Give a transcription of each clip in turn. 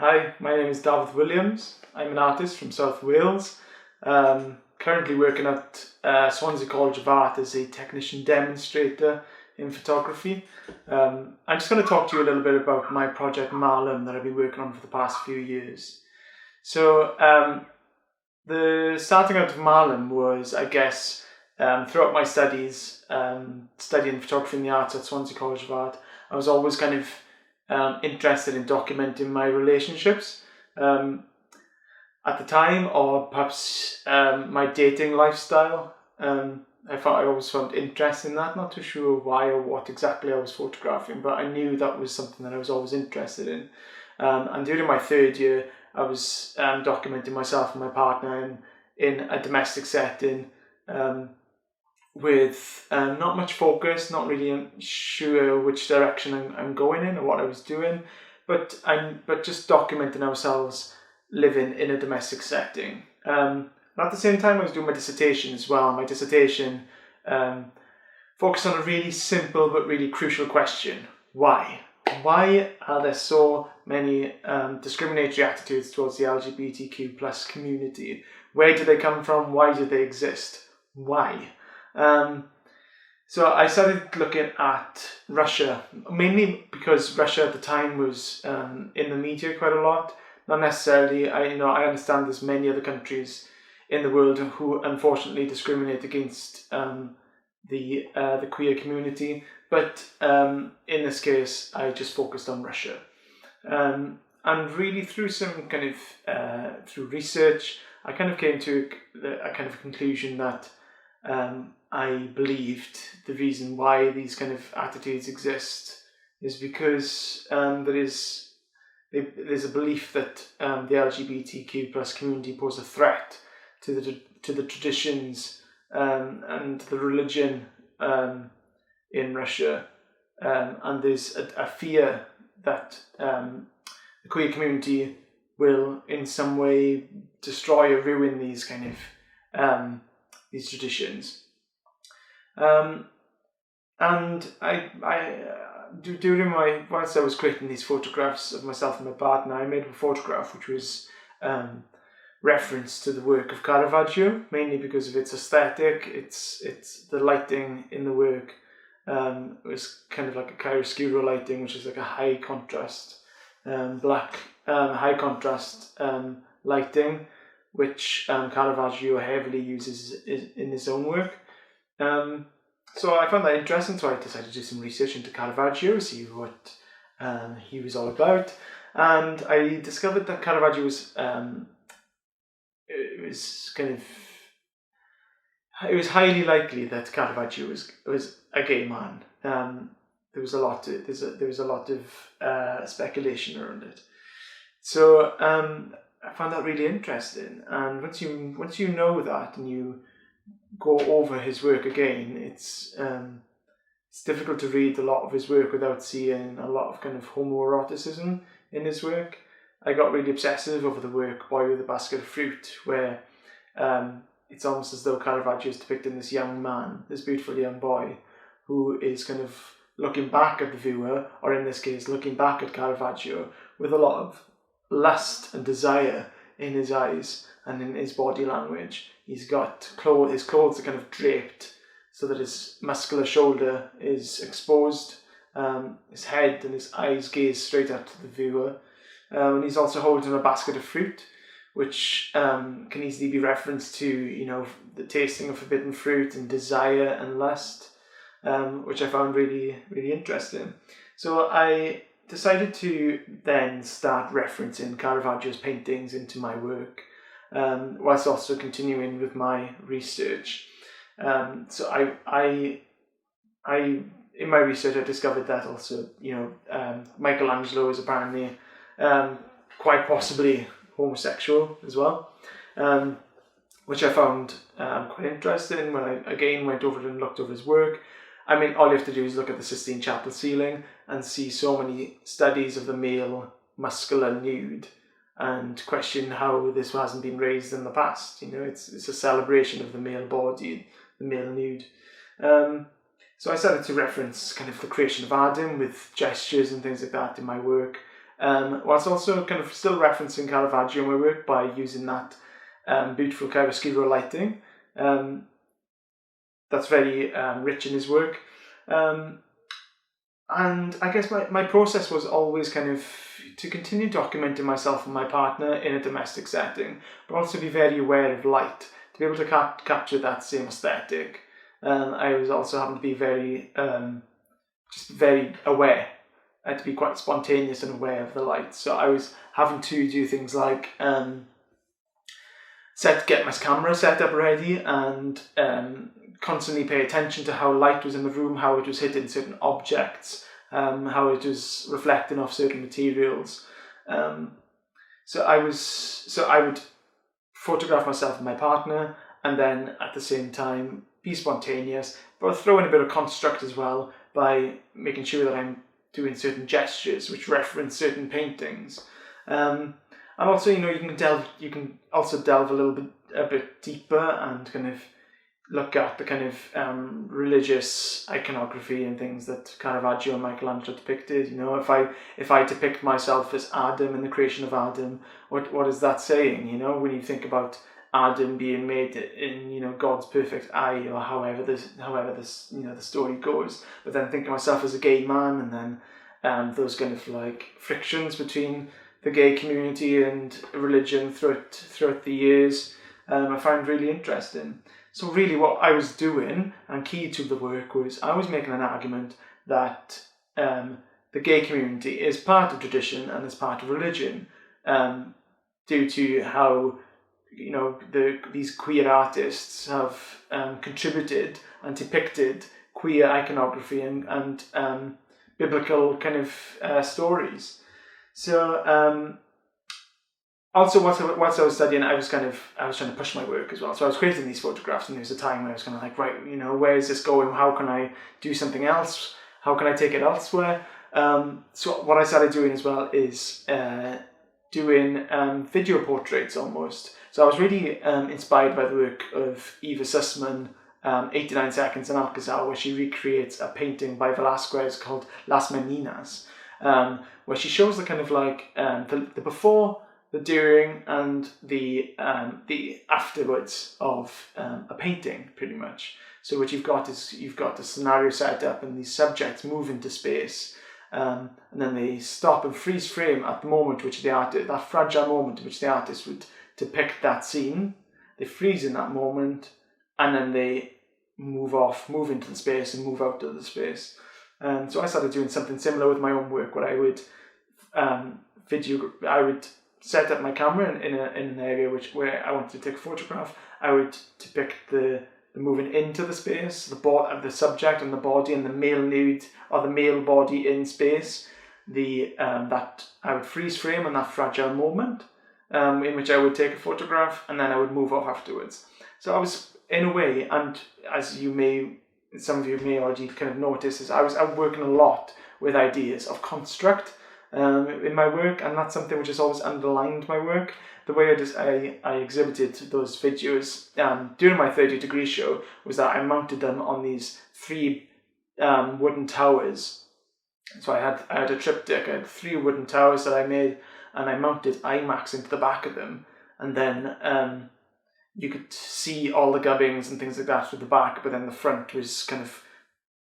Hi, my name is Dafydd Williams. I'm an artist from South Wales. Currently working at Swansea College of Art as a technician demonstrator in photography. I'm just going to talk to you a little bit about my project Malum that I've been working on for the past few years. So the starting out of Malum was, I guess, throughout my studies, studying photography and the arts at Swansea College of Art, I was always kind of interested in documenting my relationships at the time, or perhaps my dating lifestyle. I always found interest in that. Not too sure why or what exactly I was photographing, but I knew that was something that I was always interested in. And during my third year, I was documenting myself and my partner in a domestic setting, with not much focus, not really sure which direction I'm going in or what I was doing, but just documenting ourselves living in a domestic setting. And at the same time, I was doing my dissertation as well. My dissertation focused on a really simple but really crucial question: why? Why are there so many discriminatory attitudes towards the LGBTQ plus community? Where do they come from? Why do they exist? Why? So I started looking at Russia, mainly because Russia at the time was in the media quite a lot. Not necessarily, I understand there's many other countries in the world who unfortunately discriminate against the queer community, but in this case I just focused on Russia. And really through some kind of, through research, I kind of came to a kind of conclusion that I believed the reason why these kind of attitudes exist is because there's a belief that the LGBTQ plus community pose a threat to the traditions and the religion in Russia, and there's a fear that the queer community will in some way destroy or ruin these kind of these traditions. And whilst I was creating these photographs of myself and my partner, I made a photograph which was reference to the work of Caravaggio, mainly because of its aesthetic. It's the lighting in the work was kind of like a chiaroscuro lighting, which is like a high contrast black high contrast lighting, which Caravaggio heavily uses in his own work. So I found that interesting, so I decided to do some research into Caravaggio, see what he was all about, and I discovered that Caravaggio was it was highly likely that Caravaggio was a gay man. There was a lot of speculation around it. So I found that really interesting, and once you know that and you go over his work again, it's difficult to read a lot of his work without seeing a lot of kind of homoeroticism in his work. I got really obsessive over the work Boy with a Basket of Fruit, where it's almost as though Caravaggio is depicting this young man, this beautiful young boy, who is kind of looking back at the viewer, or in this case, looking back at Caravaggio with a lot of lust and desire in his eyes and in his body language. He's got his clothes are kind of draped so that his muscular shoulder is exposed. His head and his eyes gaze straight at the viewer. And he's also holding a basket of fruit, which can easily be referenced to, the tasting of forbidden fruit and desire and lust, which I found really, really interesting. So I decided to then start referencing Caravaggio's paintings into my work, whilst also continuing with my research. So I in my research I discovered that also Michelangelo is apparently quite possibly homosexual as well, which I found quite interesting when I again went over and looked over his work. I mean, all you have to do is look at the Sistine Chapel ceiling and see so many studies of the male muscular nude and question how this hasn't been raised in the past. It's a celebration of the male body, the male nude. So I started to reference kind of the creation of Adam with gestures and things like that in my work, whilst also kind of still referencing Caravaggio in my work by using that beautiful chiaroscuro lighting. That's very rich in his work. And I guess my process was always kind of to continue documenting myself and my partner in a domestic setting, but also be very aware of light, to be able to capture that same aesthetic. I was also having to be very, just very aware. I had to be quite spontaneous and aware of the light. So I was having to do things like get my camera set up ready and constantly pay attention to how light was in the room, how it was hitting certain objects, how it was reflecting off certain materials. So I would photograph myself and my partner, and then at the same time be spontaneous, but throw in a bit of construct as well by making sure that I'm doing certain gestures which reference certain paintings. And also, you can also delve a bit deeper and kind of look at the kind of religious iconography and things that Caravaggio and Michelangelo depicted. If I depict myself as Adam in the creation of Adam, what is that saying? When you think about Adam being made in God's perfect eye, or however the story goes, but then think of myself as a gay man, and then those kind of like frictions between the gay community and religion throughout the years, I found really interesting. So really what I was doing, and key to the work, was I was making an argument that the gay community is part of tradition and is part of religion, due to how these queer artists have contributed and depicted queer iconography and biblical kind of stories. So also, whilst I was studying, I was trying to push my work as well. So I was creating these photographs, and there was a time where I was kind of like, right, where is this going? How can I do something else? How can I take it elsewhere? So what I started doing as well is doing video portraits almost. So I was really inspired by the work of Eva Sussman, 89 Seconds in Alcazar, where she recreates a painting by Velázquez called Las Meninas, where she shows the kind of like the before, the during, and the afterwards of a painting, pretty much. So what you've got is the scenario set up, and these subjects move into space, and then they stop and freeze frame at the moment which that fragile moment in which the artist would depict that scene. They freeze in that moment, and then they move into the space and move out of the space. So I started doing something similar with my own work, where I would set up my camera in an area where I wanted to take a photograph. I would depict the moving into the space, the subject and the body, and the male nude or the male body in space. That I would freeze frame on that fragile moment, in which I would take a photograph, and then I would move off afterwards. So I was, in a way, and as some of you may already kind of notice, is I was working a lot with ideas of construct in my work, and that's something which has always underlined my work. The way I exhibited those videos during my 30-degree show was that I mounted them on these 3 wooden towers. So I had a triptych. I had 3 wooden towers that I made, and I mounted IMAX into the back of them, and then you could see all the gubbings and things like that through the back, but then the front was kind of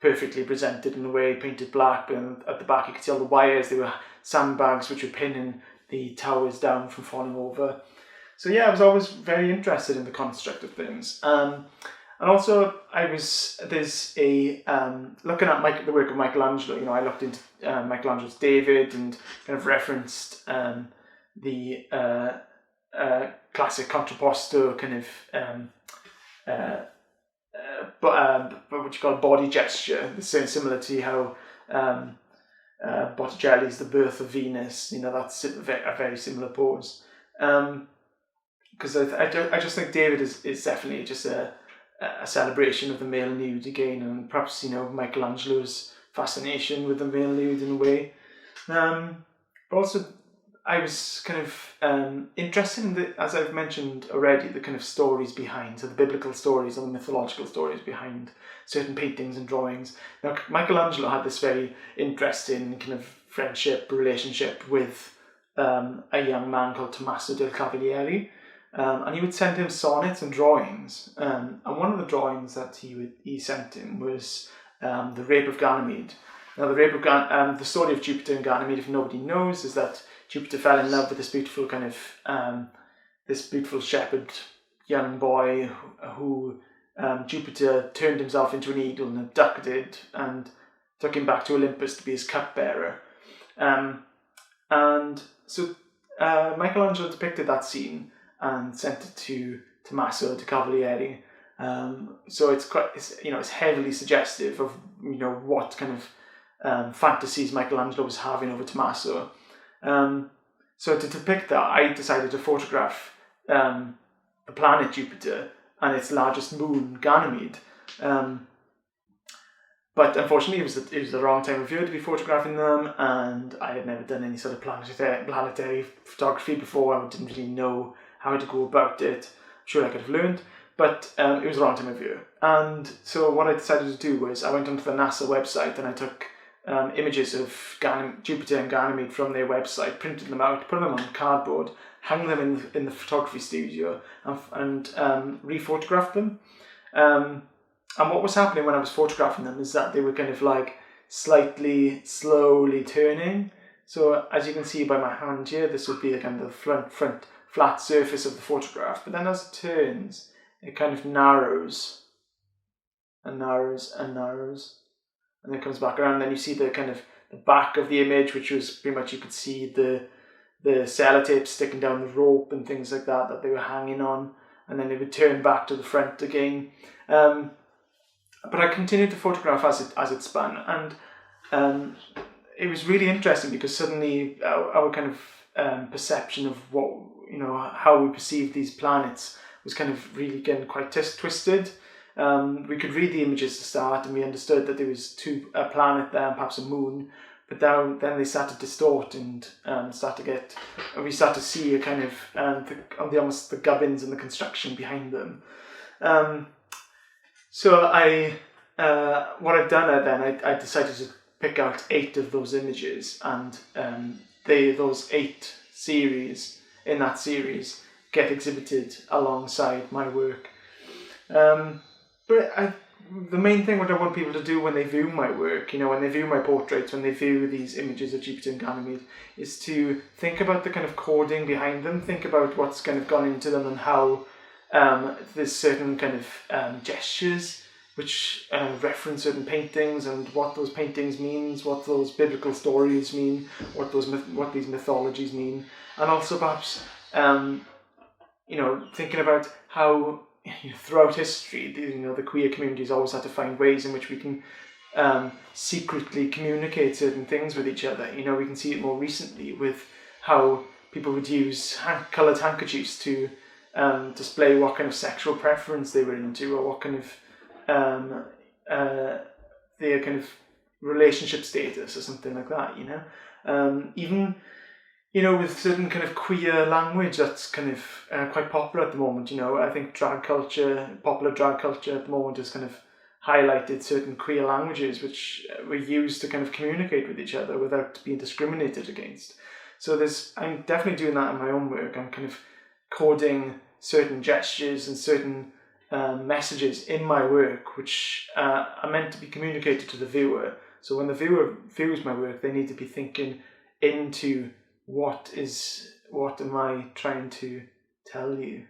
perfectly presented in a way, painted black, but then at the back you could see all the wires. They were sandbags which were pinning the towers down from falling over. So yeah, I was always very interested in the construct of things. And also looking at the work of Michelangelo, I looked into Michelangelo's David and kind of referenced the classic contrapposto kind of what you call body gesture, similar to how Botticelli's The Birth of Venus, that's a very similar pose. Because I just think David is definitely just a celebration of the male nude again, and perhaps Michelangelo's fascination with the male nude in a way. But also I was kind of interested in as I've mentioned already, the kind of stories behind, so the biblical stories or the mythological stories behind certain paintings and drawings. Now, Michelangelo had this very interesting kind of friendship, relationship with a young man called Tommaso del Cavalieri. And he would send him sonnets and drawings. And one of the drawings that he sent him was the Rape of Ganymede. Now, the story of Jupiter and Ganymede, if nobody knows, is that Jupiter fell in love with this beautiful kind of this beautiful shepherd young boy who Jupiter turned himself into an eagle and abducted and took him back to Olympus to be his cupbearer. And so Michelangelo depicted that scene and sent it to Tommaso de Cavalieri. So it's heavily suggestive of what kind of fantasies Michelangelo was having over Tommaso. So to depict that, I decided to photograph the planet Jupiter and its largest moon, Ganymede. But unfortunately, it was the wrong time of year to be photographing them, and I had never done any sort of planetary photography before. I didn't really know how to go about it. I'm sure I could have learned, but it was the wrong time of year. And so what I decided to do was I went onto the NASA website and I took images of Jupiter and Ganymede from their website, printed them out, put them on cardboard, hung them in the photography studio, and re-photographed them. And what was happening when I was photographing them is that they were kind of like slightly, slowly turning. So as you can see by my hand here, this would be the kind of front flat surface of the photograph. But then as it turns, it kind of narrows and narrows and narrows. And then it comes back around, and then you see the kind of the back of the image, which was pretty much, you could see the sellotape sticking down the rope and things like that they were hanging on. And then it would turn back to the front again. But I continued to photograph as it spun, and it was really interesting because suddenly our kind of perception of how we perceive these planets was kind of really getting quite twisted. We could read the images to start, and we understood that there was a planet there and perhaps a moon, but then they started to distort and we start to see a kind of almost the gubbins and the construction behind them. So what I've done then, I decided to pick out 8 of those images, and those 8 series in that series get exhibited alongside my work. But the main thing what I want people to do when they view my work, when they view my portraits, when they view these images of Jupiter and Ganymede, is to think about the kind of coding behind them, think about what's kind of gone into them and how there's certain kind of gestures which reference certain paintings and what those paintings means, what those biblical stories mean, what these mythologies mean, and also perhaps thinking about how throughout history the queer communities always had to find ways in which we can secretly communicate certain things with each other. We can see it more recently with how people would use coloured handkerchiefs to display what kind of sexual preference they were into, or what kind of their kind of relationship status or something like that. Even with certain kind of queer language that's kind of quite popular at the moment. I think popular drag culture at the moment has kind of highlighted certain queer languages which were used to kind of communicate with each other without being discriminated against. So I'm definitely doing that in my own work. I'm kind of coding certain gestures and certain messages in my work which are meant to be communicated to the viewer. So when the viewer views my work, they need to be thinking into what am I trying to tell you?